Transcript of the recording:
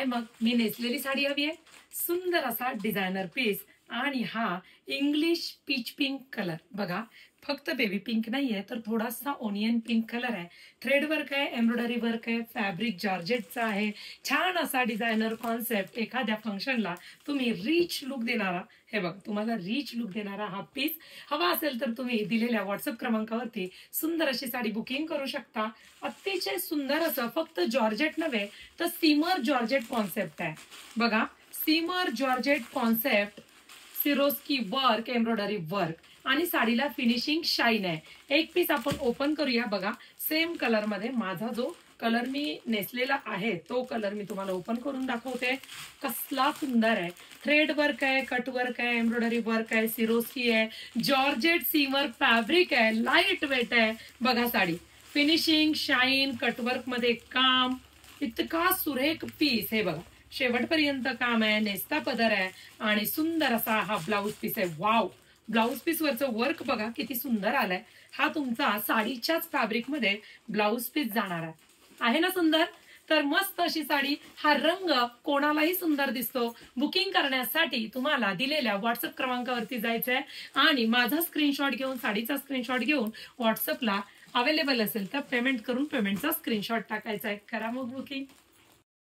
काय मग मी नेसलेली साडी हवी आहे, सुंदर असा डिझायनर पीस आणि हा इंग्लिश पीच पिंक कलर बघा. फक्त बेबी पिंक नाहीये तर थोडासा ओनियन पिंक कलर आहे. थ्रेड वर्क आहे, एम्ब्रॉयडरी वर्क आहे, फॅब्रिक जॉर्जेटचा आहे. छान असा डिझायनर कॉन्सेप्ट. एखाद्या फंक्शनला तुम्ही रिच लुक देणारा, हे बघ तुम्हाला रिच लुक देणारा हा पीस हवा असेल तर तुम्ही दिलेल्या व्हॉट्सअप क्रमांकावरती सुंदर अशी साडी बुकिंग करू शकता. अतिशय सुंदर असं फक्त जॉर्जेट नव्हे तर सीमर जॉर्जेट कॉन्सेप्ट आहे बघा. Seamer georgette concept, Swarovski work, embroidery work आणि साडीला फिनिशिंग शाईन आहे. एक पीस आपण ओपन करूया बघा. सेम कलर मध्ये माझा जो कलर मी नेसलेला आहे तो कलर मी तुम्हाला ओपन करून दाखवते. कसला सुंदर आहे. थ्रेड वर्क आहे, कट वर्क आहे, एम्ब्रॉयडरी वर्क आहे, सिरोस्की आहे, जॉर्जेट सीमर फॅब्रिक आहे, लाईट वेट आहे बघा. साडी फिनिशिंग शाईन, कटवर्क मध्ये काम, इतका सुरेख पीस. हे बघा शेवटपर्यंत काम आहे, नेस्ता पदर आहे आणि सुंदर असा हा ब्लाऊज पीस आहे. वाव, ब्लाऊज पीस वरचं वर्क बघा किती सुंदर आलंय. हा तुमचा साडीच्याच फॅब्रिक मध्ये ब्लाऊज पीस जाणार आहे ना सुंदर. तर मस्त अशी साडी. हा रंग कोणालाही सुंदर दिसतो. बुकिंग करण्यासाठी तुम्हाला दिलेल्या व्हॉट्सअप क्रमांकावरती जायचंय आणि माझा स्क्रीनशॉट घेऊन, साडीचा स्क्रीनशॉट घेऊन व्हॉट्सअपला अवेलेबल असेल तर पेमेंट करून पेमेंटचा स्क्रीनशॉट टाकायचा आहे. करा मग बुकिंग.